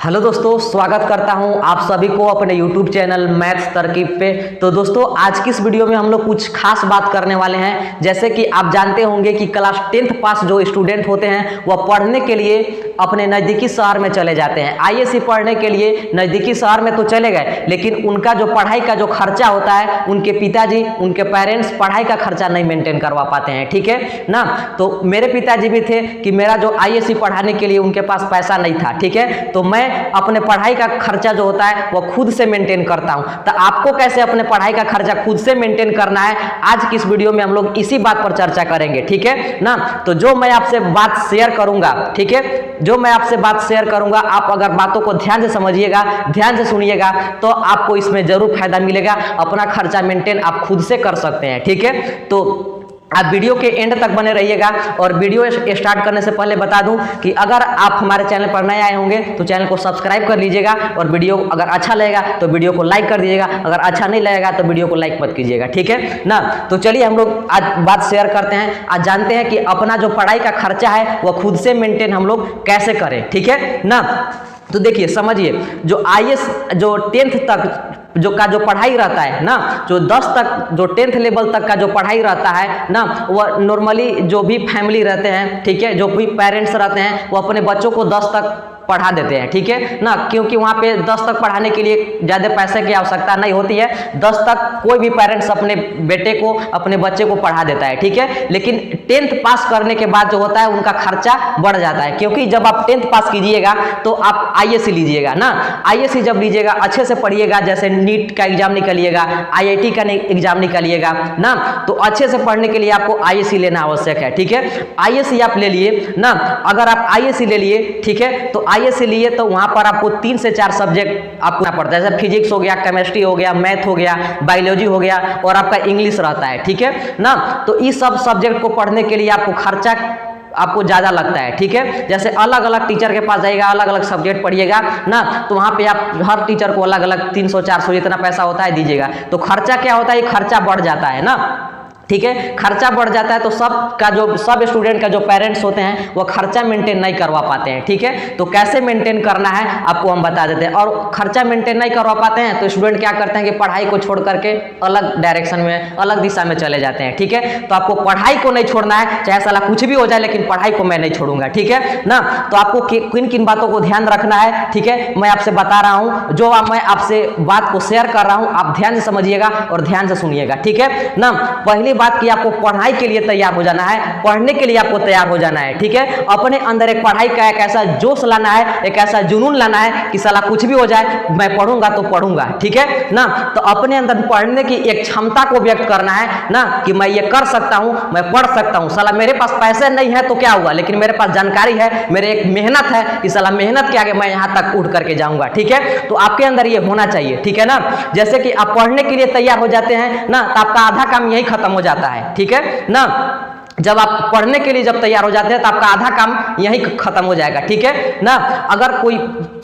Hello दोस्तों, स्वागत करता हूं आप सभी को अपने YouTube चैनल मैथ्स तरकीब पे। तो दोस्तों, आज की इस वीडियो में हम लोग कुछ खास बात करने वाले हैं। जैसे कि आप जानते होंगे कि क्लास 10th पास जो स्टूडेंट होते हैं वह पढ़ने के लिए अपने नज़दीकी शहर में चले जाते हैं। आईएससी पढ़ने के लिए नज़दीकी शहर में तो चले गए, लेकिन उनका जो पढ़ाई का जो खर्चा होता है, उनके पिताजी, उनके पेरेंट्स पढ़ाई का खर्चा नहीं मेंटेन करवा पाते हैं। ठीक है ना। तो मेरे पिताजी भी थे कि मेरा जो आईएससी पढ़ाने के लिए उनके पास पैसा नहीं था। ठीक है, तो मैं अपने पढ़ाई का खर्चा जो होता है वो खुद से मेंटेन करता हूं। तो आपको कैसे अपने पढ़ाई का खर्चा खुद से मेंटेन करना है, आज की इस वीडियो में हम लोग इसी बात पर चर्चा करेंगे। ठीक है ना। तो जो मैं आपसे बात शेयर करूंगा, ठीक है, जो मैं आपसे बात शेयर करूंगा, आप अगर बातों को ध्यान से समझिएगा, ध्यान से सुनिएगा, तो आपको इसमें जरूर फायदा मिलेगा। अपना खर्चा मेंटेन आप खुद से कर सकते हैं। ठीक है, तो आप वीडियो के एंड तक बने रहिएगा। और वीडियो स्टार्ट करने से पहले बता दूं कि अगर आप हमारे चैनल पर नए आए होंगे तो चैनल को सब्सक्राइब कर लीजिएगा, और वीडियो अगर अच्छा लगेगा तो वीडियो को लाइक कर दीजिएगा, अगर अच्छा नहीं लगेगा तो वीडियो को लाइक मत कीजिएगा। ठीक है ना। तो चलिए हम लोग आज बात शेयर करते हैं। आज जानते हैं कि अपना जो पढ़ाई का खर्चा है वह खुद से मेंटेन हम लोग कैसे करें। ठीक है ना। तो देखिए, समझिए, जो आईएएस जो 10th तक जो पढ़ाई रहता है ना, जो 10 तक जो 10th लेवल तक का जो पढ़ाई रहता है ना, वह नॉर्मली जो भी फैमिली रहते हैं, ठीक है, जो भी पेरेंट्स रहते हैं, वो अपने बच्चों को 10 तक पढ़ा देते हैं। ठीक है ना, क्योंकि वहाँ पे 10 तक पढ़ाने के लिए ज़्यादा पैसे की आवश्यकता नहीं होती है। 10 तक कोई भी पेरेंट्स अपने बेटे को, अपने बच्चे को पढ़ा देता है। ठीक है, लेकिन 10th पास करने के बाद जो होता है उनका खर्चा बढ़ जाता है, क्योंकि जब आप 10th पास कीजिएगा तो आप आईएससी लीजिएगा ना। आईएससी जब लीजिएगा, अच्छे से पढ़िएगा, जैसे नीट का एग्जाम निकालिएगा, आईआईटी का एग्जाम निकालिएगा ना, तो अच्छे से पढ़ने के लिए आपको आईएससी लेना आवश्यक है। ठीक है, आईएससी आप ले लिए ना। अगर आप आईएससी ले लिए, ठीक है, तो आईएससी लिए तो वहां पर आपको 3 से 4 सब्जेक्ट आपको पढ़ता है, जैसे फिजिक्स हो गया, केमिस्ट्री हो गया, मैथ हो गया, बायोलॉजी हो गया, और आपका इंग्लिश रहता है। ठीक है ना। तो इस सब सब्जेक्ट को पढ़ने के लिए आपको खर्चा आपको ज़्यादा लगता है। ठीक है, जैसे अलग अलग टीचर के पास जाइएगा, अलग अलग सब्जेक्ट पढ़िएगा ना, तो वहाँ पे आप हर टीचर को अलग अलग 300-400 जितना पैसा होता है दीजिएगा। तो खर्चा क्या होता है, ये खर्चा बढ़ जाता है ना। ठीक है, खर्चा बढ़ जाता है तो सब स्टूडेंट का जो पेरेंट्स होते हैं वो खर्चा मेंटेन नहीं करवा पाते हैं। ठीक है, तो कैसे मेंटेन करना है आपको हम बता देते हैं। और खर्चा मेंटेन नहीं करवा पाते हैं तो स्टूडेंट क्या करते हैं कि पढ़ाई को छोड़ करके अलग डायरेक्शन में, अलग दिशा में चले जाते हैं। ठीक है, तो आपको पढ़ाई को नहीं छोड़ना है, चाहे साला कुछ भी हो जाए, लेकिन पढ़ाई को मैं नहीं छोड़ूंगा। ठीक है ना। तो आपको किन किन बातों को ध्यान रखना है, ठीक है, मैं आपसे बता रहा हूँ। जो मैं आपसे बात को शेयर कर रहा हूँ, आप ध्यान से समझिएगा और ध्यान से सुनिएगा। ठीक है ना। पहली बात कि आपको पढ़ाई के लिए तैयार हो जाना है, पढ़ने के लिए आपको तैयार हो जाना है। ठीक है, अपने अंदर एक पढ़ाई का एक ऐसा जोश लाना है, एक ऐसा जुनून लाना है कि साला कुछ भी हो जाए मैं पढ़ूंगा तो पढ़ूंगा। ठीक है ना। तो अपने अंदर पढ़ने की एक क्षमता को व्यक्त करना है ना, कि मैं ये कर सकता हूं, मैं पढ़ सकता हूं। साला मेरे पास पैसे नहीं है तो क्या हुआ, लेकिन मेरे पास जानकारी है, मेरे एक मेहनत है कि साला मेहनत के आगे मैं यहां तक उठ करके जाऊंगा। ठीक है, तो आपके अंदर ये होना चाहिए। ठीक है ना। जैसे कि आप पढ़ने के लिए तैयार हो जाते हैं ना, तो आपका आधा काम यही खत्म हो जाता है। ठीक है ना। जब आप पढ़ने के लिए जब तैयार हो जाते हैं तो आपका आधा काम यही खत्म हो जाएगा। ठीक है ना। अगर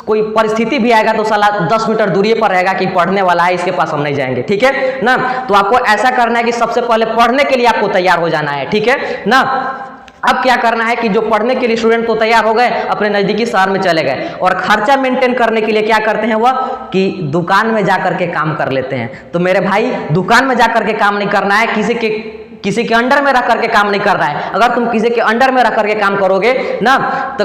कोई परिस्थिति भी आएगा तो साला 10 मीटर दूरी पर रहेगा कि पढ़ने वाला है, इसके पास हम नहीं जाएंगे। ठीक है ना। तो आपको ऐसा करना है कि सबसे पहले पढ़ने के लिए आपको तैयार हो जाना है। ठीक है ना। अब क्या करना है कि जो पढ़ने के लिए स्टूडेंट तो तैयार हो गए, अपने नजदीकी शहर में चले गए, और खर्चा मेंटेन करने के लिए क्या करते हैं वह कि दुकान में जाकर के काम कर लेते हैं। तो मेरे भाई, दुकान में जाकर के काम नहीं करना है, किसी के अंडर में रख करके काम नहीं करना है। अगर तुम किसी के अंडर में रख करके काम करोगे ना, तो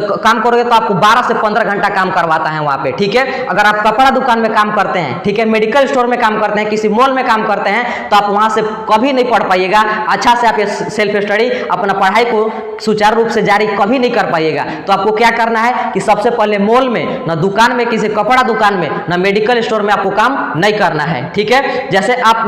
आपको 12 से 15 घंटा काम करवाता है वहां पे। ठीक है, अगर आप कपड़ा दुकान में काम करते हैं, ठीक है, मेडिकल स्टोर में काम करते हैं, किसी मॉल में काम करते हैं, तो आप वहां से कभी नहीं पढ़ पाइएगा अच्छा से। आप ये सेल्फ स्टडी, अपना पढ़ाई को सुचारू रूप से जारी कभी नहीं कर पाइएगा। तो आपको क्या करना है कि सबसे पहले मॉल में, ना दुकान में, किसी कपड़ा दुकान में, ना मेडिकल स्टोर में आपको काम नहीं करना है। ठीक है, जैसे आप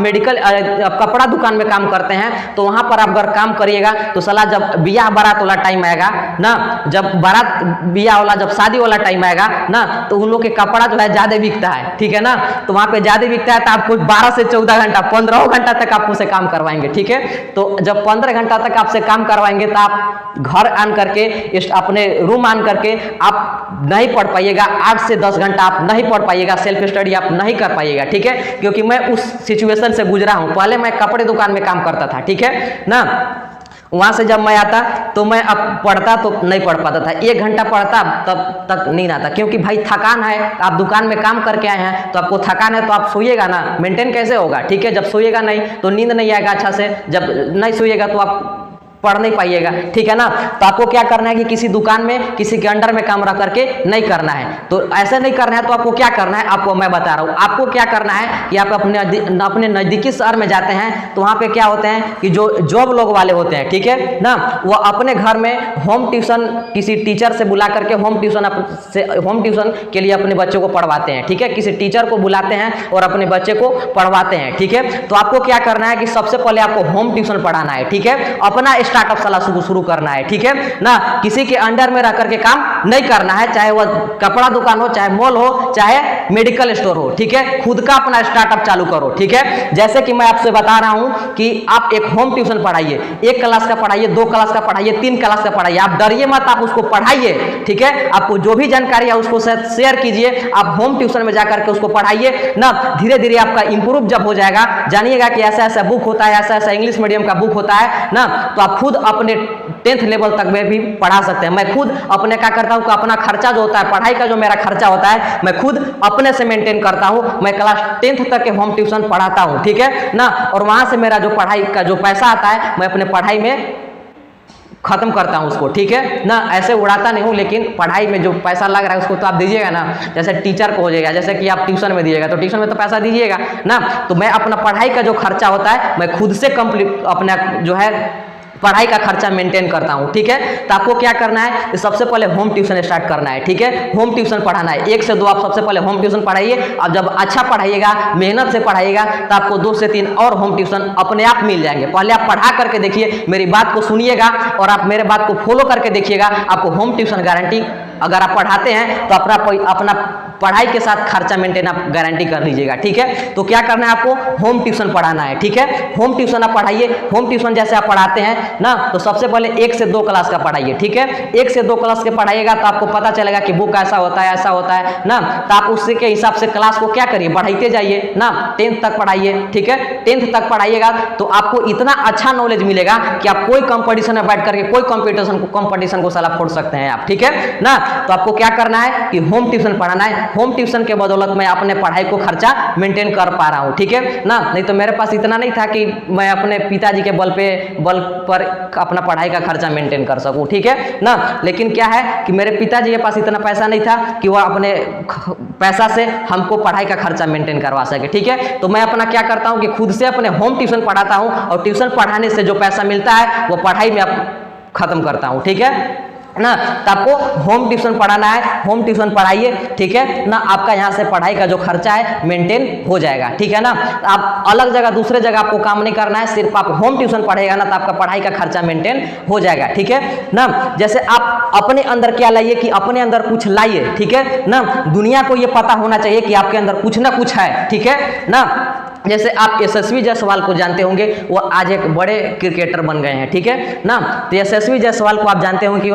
कपड़ा दुकान में काम करते हैं तो वहां पर आप अगर काम करिएगा तो साला जब बियाह बारात वाला टाइम आएगा ना, जब बारात बियाह वाला, जब शादी वाला टाइम आएगा ना, तो उन लोग के कपड़ा जो है ज्यादा बिकता है। ठीक है ना। तो वहां पे ज्यादा बिकता है तो आपको 12 से 14 घंटा, 15 घंटा तक आपको से काम करवाएंगे। ठीक है, तो जब 15 घंटा तक आपसे काम करवाएंगे तो आप घर आन करके, अपने रूम आन करके आप नहीं पढ़ पाइएगा। 8 से 10 घंटा आप नहीं पढ़ पाइएगा, सेल्फ स्टडी आप नहीं कर पाइएगा। ठीक है, क्योंकि मैं उस सिचुएशन से गुजरा हूं। पहले मैं कपड़े दुकान में काम करता था। ठीक है ना। वहाँ से जब मैं आता तो मैं अब पढ़ता तो नहीं पढ़ पाता था, 1 घंटा पढ़ता तब तक नींद आता, क्योंकि भाई थकान है। आप दुकान में काम करके आए हैं तो आपको थकान है तो आप सोइएगा ना, मेंटेन कैसे होगा? ठीक है, जब सोइएगा नहीं तो नींद नहीं आएगा अच्छा से, जब नहीं सोइएगा तो आप पढ़ नहीं पाइएगा, ठीक है ना। तो आपको क्या करना है कि किसी दुकान में किसी के अंडर में काम रख करके नहीं करना है। तो ऐसे नहीं करना है तो आपको क्या करना है, आपको मैं बता रहा हूँ। आपको क्या करना है कि आप अपने नज़दीकी शहर में जाते हैं तो वहाँ पे क्या होते हैं कि जो जॉब लोग वाले होते हैं, ठीक है ना, वो अपने घर में होम ट्यूशन किसी टीचर से बुला करके होम ट्यूशन के लिए अपने बच्चों को पढ़वाते हैं, ठीक है। किसी टीचर को बुलाते हैं और अपने बच्चे को पढ़वाते हैं, ठीक है। तो आपको क्या करना है कि सबसे पहले आपको होम ट्यूशन पढ़ाना है, ठीक है। अपना स्टार्टअप साला शुरू करना है, ठीक है ना। किसी के अंडर में रह करके काम नहीं करना है, चाहे वह कपड़ा दुकान हो, चाहे मॉल हो, चाहे मेडिकल स्टोर हो, ठीक है। खुद का अपना स्टार्टअप चालू करो, ठीक है। जैसे कि मैं आपसे बता रहा हूं कि आप एक होम ट्यूशन पढ़ाइए, 1 क्लास का पढ़ाइए, 2 क्लास का पढ़ाइए, 3 क्लास का पढ़ाइए, आप डरिए मत, आप उसको पढ़ाइए, ठीक है। आपको जो भी जानकारी है उसको शेयर कीजिए, आप होम ट्यूशन में जाकर के उसको पढ़ाइए ना। धीरे धीरे आपका इंप्रूव जब हो जाएगा, जानिएगा कि ऐसा ऐसा बुक होता है, ऐसा ऐसा इंग्लिश मीडियम का बुक होता है ना, तो आप खुद अपने 10th लेवल तक में भी पढ़ा सकते हैं। मैं खुद अपने क्या करता हूँ कि अपना खर्चा जो होता है, पढ़ाई का जो मेरा खर्चा होता है, मैं खुद अपने से मेंटेन करता हूँ। मैं क्लास 10th तक के होम ट्यूशन पढ़ाता हूँ, ठीक है ना। और वहां से मेरा जो पढ़ाई का जो पैसा आता है मैं अपने पढ़ाई में खत्म करता हूं उसको, ठीक है ना। ऐसे उड़ाता नहीं हूं, लेकिन पढ़ाई में जो पैसा लग रहा है उसको तो आप दीजिएगा ना। जैसे टीचर को हो जाएगा, जैसे कि आप ट्यूशन में दीजिएगा तो ट्यूशन में तो पैसा दीजिएगा ना। तो मैं अपना पढ़ाई का जो खर्चा होता है मैं खुद से कंप्लीट अपना जो है पढ़ाई का खर्चा मेंटेन करता हूं, ठीक है। तो आपको क्या करना है कि सबसे पहले होम ट्यूशन स्टार्ट करना है, ठीक है। होम ट्यूशन पढ़ाना है, 1 से 2 आप सबसे पहले होम ट्यूशन पढ़ाइए। अब जब अच्छा पढ़ाइएगा, मेहनत से पढ़ाइएगा, तो आपको 2 से 3 और होम ट्यूशन अपने आप मिल जाएंगे। पहले आप पढ़ा करके देखिए, मेरी बात को सुनिएगा और आप मेरे बात को फॉलो करके देखिएगा, आपको होम ट्यूशन गारंटी, अगर आप पढ़ाते हैं तो अपना पढ़ाई के साथ खर्चा मेंटेन आप गारंटी कर लीजिएगा, ठीक है। तो क्या करना है, आपको होम ट्यूशन पढ़ाना है, ठीक है। होम ट्यूशन आप पढ़ाइए। होम ट्यूशन जैसे आप पढ़ाते हैं ना, तो सबसे पहले 1 से 2 क्लास का पढ़ाइए, ठीक है। 1 से 2 क्लास के पढ़ाइएगा तो आपको पता चलेगा कि बुक ऐसा होता है, ऐसा होता है ना। तो आप उससे के हिसाब से क्लास को क्या करिए, बढ़ाते जाइए ना। 10th तक पढ़ाइए, ठीक है। 10th तक पढ़ाइएगा तो आपको इतना अच्छा नॉलेज मिलेगा कि आप कोई कंपटीशन में बैठ करके कोई कंपटीशन को साला फोड़ सकते हैं आप, ठीक है ना। तो आपको क्या करना है कि होम ट्यूशन पढ़ाना है। होम ट्यूशन के बदौलत मैं अपने पढ़ाई को खर्चा मेंटेन कर पा रहा हूँ, ठीक है ना। नहीं तो मेरे पास इतना नहीं था कि मैं अपने पिताजी के बल पर अपना पढ़ाई का खर्चा मेंटेन कर सकूं, ठीक है ना। लेकिन क्या है कि मेरे पिताजी के पास इतना पैसा नहीं था कि वह अपने पैसा से हमको पढ़ाई का खर्चा मेंटेन करवा सके, ठीक है। तो मैं अपना क्या करता हूं कि खुद से अपने होम ट्यूशन पढ़ाता हूं और ट्यूशन पढ़ाने से जो पैसा मिलता है वो पढ़ाई में खत्म करता हूं, ठीक है ना। तो आपको होम ट्यूशन पढ़ाना है, होम ट्यूशन पढ़ाइए, ठीक है ना। आपका यहाँ से पढ़ाई का जो खर्चा है मेंटेन हो जाएगा, ठीक है ना। आप अलग जगह दूसरे जगह आपको काम नहीं करना है, सिर्फ आप होम ट्यूशन पढ़ेगा ना तो आपका पढ़ाई का खर्चा मेंटेन हो जाएगा, ठीक है ना। जैसे आप अपने अंदर क्या लाइए कि अपने अंदर कुछ लाइए, ठीक है ना। दुनिया को ये पता होना चाहिए कि आपके अंदर कुछ ना कुछ है, ठीक है ना। जैसे आप यशस्वी जायसवाल को जानते होंगे, वो आज एक बड़े क्रिकेटर बन गए हैं, ठीक है ना। तो यशस्वी जायसवाल को आप जानते होंगे कि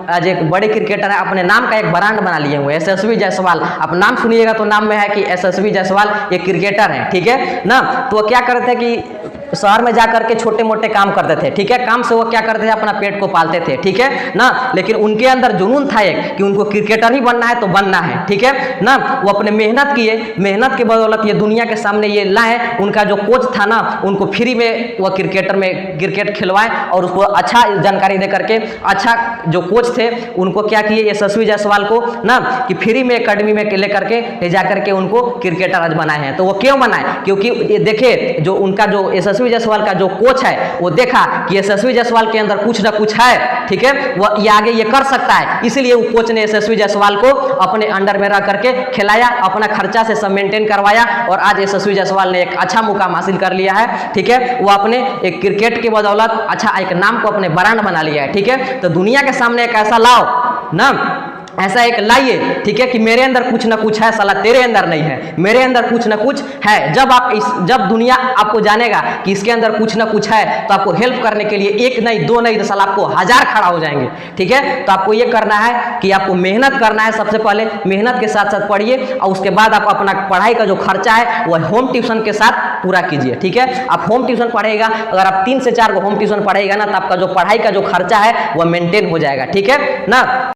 आज एक बड़े क्रिकेटर है, अपने नाम का एक ब्रांड बना लिए हुए यशस्वी जायसवाल। आप नाम सुनिएगा तो नाम में है कि यशस्वी जायसवाल एक क्रिकेटर है, ठीक है ना। तो वो क्या करते हैं कि शहर में जाकर के छोटे मोटे काम करते थे, ठीक है। काम से वो क्या करते थे, अपना पेट को पालते थे, ठीक है ना। लेकिन उनके अंदर जुनून था एक कि उनको क्रिकेटर ही बनना है तो बनना है, ठीक है ना। वो अपने मेहनत किए, मेहनत के बदौलत ये दुनिया के सामने ये लाए। उनका जो कोच था ना, उनको फ्री में वो क्रिकेट खिलवाए और उसको अच्छा जानकारी दे करके, अच्छा जो कोच थे उनको क्या किए, यशस्वी जायसवाल को ना कि फ्री में एकेडमी में ले करके ले जाकर के उनको क्रिकेटर आज बनाए हैं। तो वो क्यों बनाए, क्योंकि ये देखे जो उनका जो यशस्वी जायसवाल का जो कोच है वो देखा कि यशस्वी जायसवाल के अंदर कुछ ना कुछ है, ठीक है। वो ये आगे ये कर सकता है, इसलिए वो कोच ने यशस्वी जायसवाल को अपने अंडर में रख करके खिलाया, अपना खर्चा से सब मेंटेन करवाया और आज यशस्वी जायसवाल ने एक अच्छा मुकाम हासिल कर लिया है, ठीक है। वो अपने एक क्रिकेट की बदौलत अच्छा एक नाम को अपने ब्रांड बना लिया है, ठीक है। तो दुनिया के सामने एक ऐसा लाओ ना ऐसा एक लाइए, ठीक है, कि मेरे अंदर कुछ ना कुछ है, साला तेरे अंदर नहीं है, मेरे अंदर कुछ ना कुछ है। जब दुनिया आपको जानेगा कि इसके अंदर कुछ ना कुछ है, तो आपको हेल्प करने के लिए एक नहीं, दो नहीं, तो साला आपको 1000 खड़ा हो जाएंगे, ठीक है। तो आपको ये करना है कि आपको मेहनत करना है। सबसे पहले मेहनत के साथ साथ पढ़िए, और उसके बाद आप अपना पढ़ाई का जो खर्चा है वह होम ट्यूशन के साथ पूरा कीजिए, ठीक है। आप होम ट्यूशन पढ़ेगा, अगर आप 3 से 4 होम ट्यूशन पढ़ेगा ना, तो आपका जो पढ़ाई का जो खर्चा है वह मेंटेन हो जाएगा, ठीक है ना।